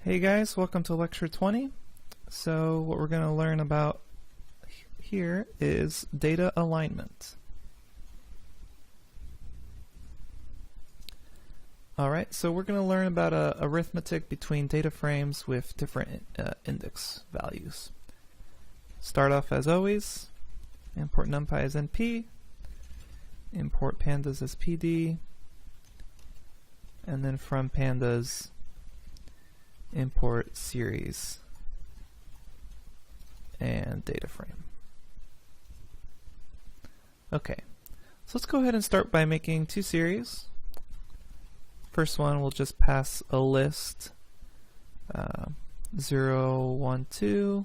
Hey guys, welcome to lecture 20. So what we're going to learn about here is data alignment. Alright, so we're going to learn about arithmetic between data frames with different index values. Start off as always, import numpy as np, import pandas as pd, and then from pandas import series and data frame. Okay, so let's go ahead and start by making two series. First one, we'll just pass a list 0, 1, 2,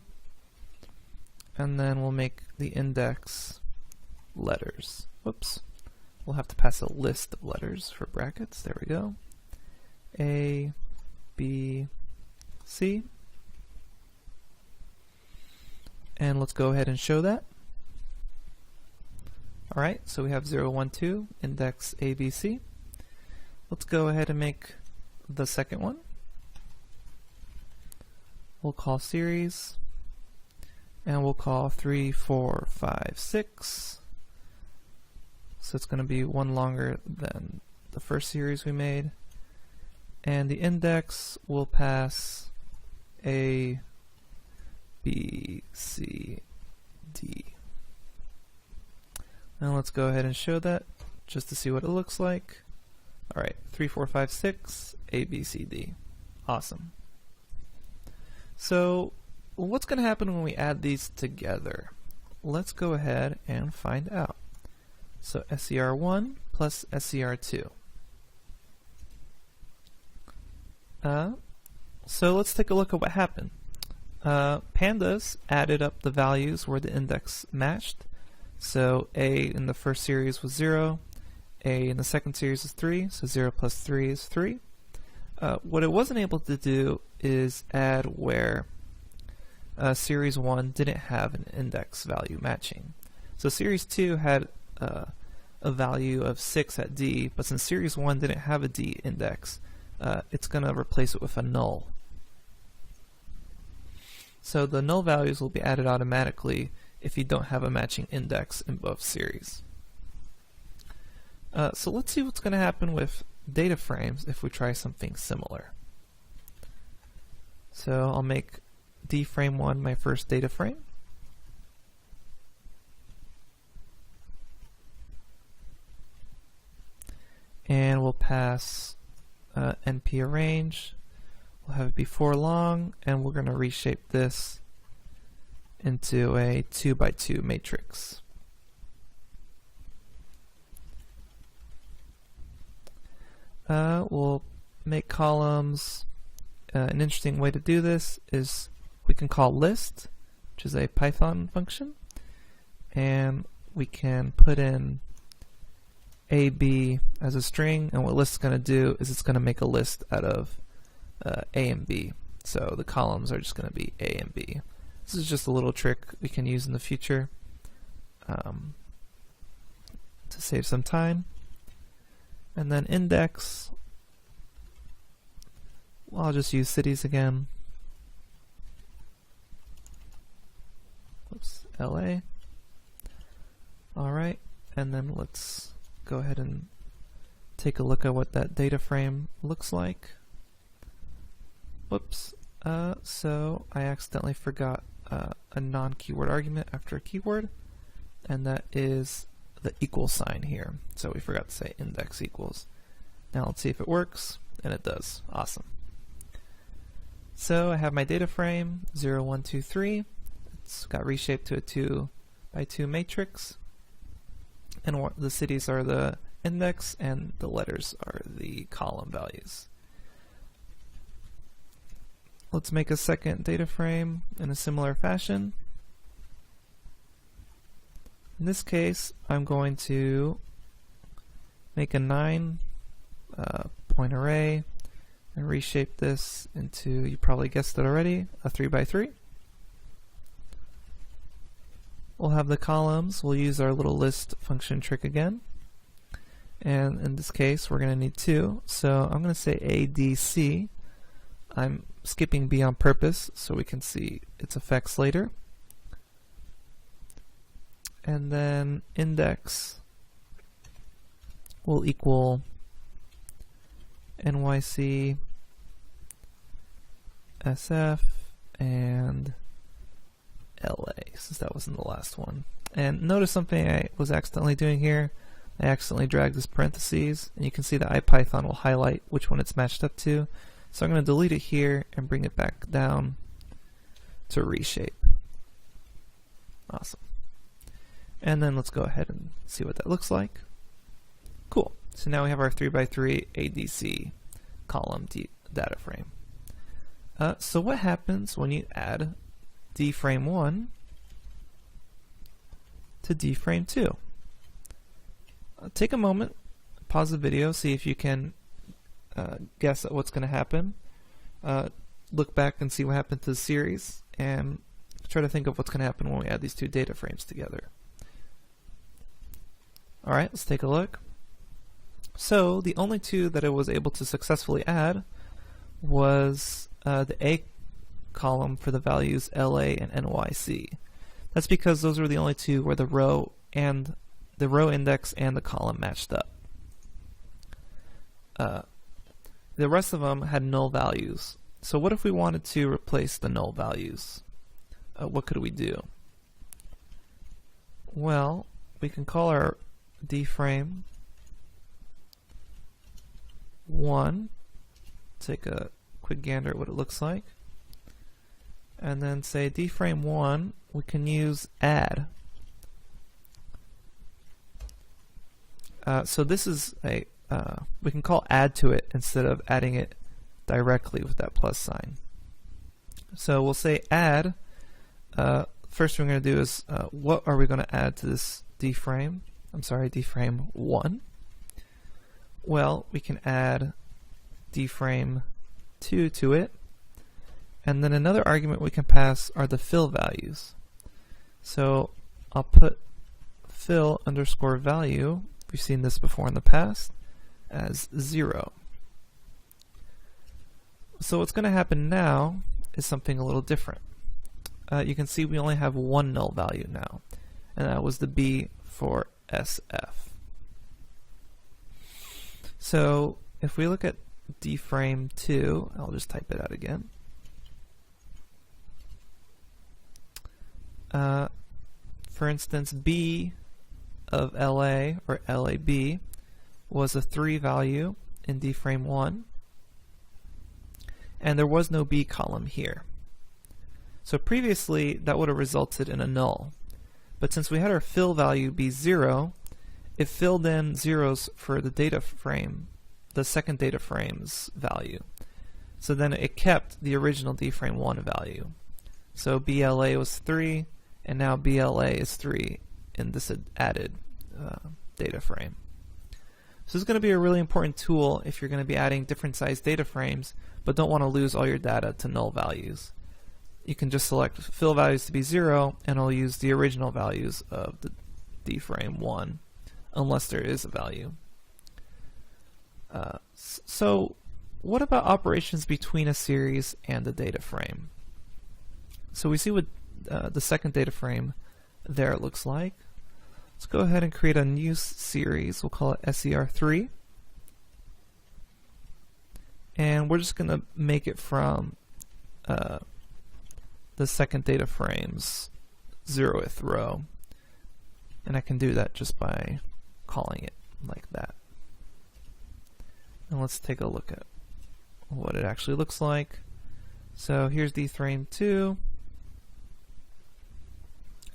and then we'll make the index letters. Whoops, we'll have to pass a list of letters for brackets. There we go. A, B, C. And let's go ahead and show that. Alright, so we have 0, 1, 2, index A, B, C. Let's go ahead and make the second one. We'll call series, and we'll call 3, 4, 5, 6. So it's going to be one longer than the first series we made. And the index will pass A, B, C, D. Now let's go ahead and show that just to see what it looks like. Alright, 3, 4, 5, 6, A, B, C, D. Awesome. So what's going to happen when we add these together? Let's go ahead and find out. So SCR1 plus SCR2. So let's take a look at what happened. Pandas added up the values where the index matched. So A in the first series was 0, A in the second series is 3, so 0 plus 3 is 3. What it wasn't able to do is add where series 1 didn't have an index value matching. So series 2 had a value of 6 at D, but since series 1 didn't have a D index, it's going to replace it with a null. So the null values will be added automatically if you don't have a matching index in both series. So let's see what's going to happen with data frames if we try something similar. So I'll make D frame 1 my first data frame. And we'll pass np arrange. We'll have it be for long, and we're going to reshape this into a 2 by 2 matrix. We'll make columns. An interesting way to do this is we can call list, which is a Python function, and we can put in A, B as a string, and what list is going to do is it's going to make a list out of A and B. So the columns are just going to be A and B. This is just a little trick we can use in the future to save some time. And then index, well, I'll just use cities again. Oops, LA. Alright, and then let's go ahead and take a look at what that data frame looks like. Whoops. So I accidentally forgot a non-keyword argument after a keyword, and that is the equal sign here. So we forgot to say index equals. Now let's see if it works, and it does. Awesome. So I have my data frame 0, 1, 2, 3. It's got reshaped to a 2 by 2 matrix, and the cities are the index and the letters are the column values. Let's make a second data frame in a similar fashion. In this case, I'm going to make a 9 point array and reshape this into, you probably guessed it already, a 3 by 3. We'll have the columns. We'll use our little list function trick again. And in this case, we're going to need 2. So I'm going to say ADC. I'm skipping B on purpose so we can see its effects later. And then index will equal NYC SF and LA, since that was in the last one. And notice something I was accidentally doing here. I accidentally dragged this parentheses, and you can see that IPython will highlight which one it's matched up to. So I'm going to delete it here and bring it back down to reshape. Awesome. And then let's go ahead and see what that looks like. Cool. So now we have our 3x3 ADC column data frame. So what happens when you add dframe 1 to dframe 2? Take a moment, pause the video, see if you can guess at what's going to happen. Look back and see what happened to the series, and try to think of what's going to happen when we add these two data frames together. Alright, let's take a look. So the only two that it was able to successfully add was the A column for the values LA and NYC. That's because those were the only two where the row index and the column matched up. The rest of them had null values. So what if we wanted to replace the null values? What could we do? Well, we can call our dframe 1, take a quick gander at what it looks like, and then say dframe 1, we can use add. So this is a, we can call add to it instead of adding it directly with that plus sign. So we'll say add. First thing we're going to do is, what are we going to add to this dframe? Dframe 1. Well, we can add dframe 2 to it, and then another argument we can pass are the fill values. So I'll put fill underscore value, we've seen this before in the past, as 0. So what's going to happen now is something a little different. You can see we only have one null value now, and that was the B for SF. So if we look at dframe 2, I'll just type it out again. For instance, B of LA, or LAB, was a 3 value in dframe 1, and there was no B column here. So previously that would have resulted in a null, but since we had our fill value be 0, it filled in zeros for the data frame, the second data frame's value. So then it kept the original dframe 1 value. So BLA was 3, and now BLA is 3 in this added data frame. So this is going to be a really important tool if you're going to be adding different sized data frames but don't want to lose all your data to null values. You can just select fill values to be 0, and it'll use the original values of the dframe 1 unless there is a value. So what about operations between a series and a data frame? So we see what the second data frame there looks like. Let's go ahead and create a new series. We'll call it SER3. And we're just going to make it from the second data frame's 0th row. And I can do that just by calling it like that. And let's take a look at what it actually looks like. So here's dframe 2.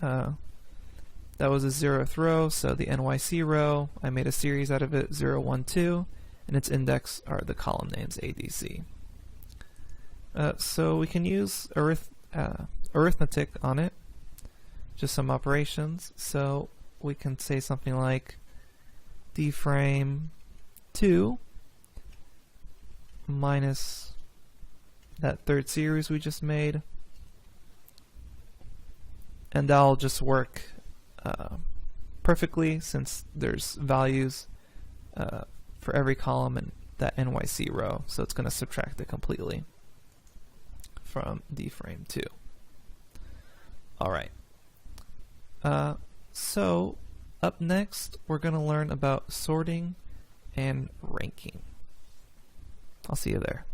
That was a 0th row, so the NYC row, I made a series out of it, 0, 1, 2, and its index are the column names ADC. So we can use arithmetic on it, just some operations. So we can say something like dframe 2 minus that third series we just made, and that'll just work perfectly since there's values for every column in that NYC row, so it's going to subtract it completely. from D-frame 2. Alright. So up next we're going to learn about sorting and ranking. I'll see you there.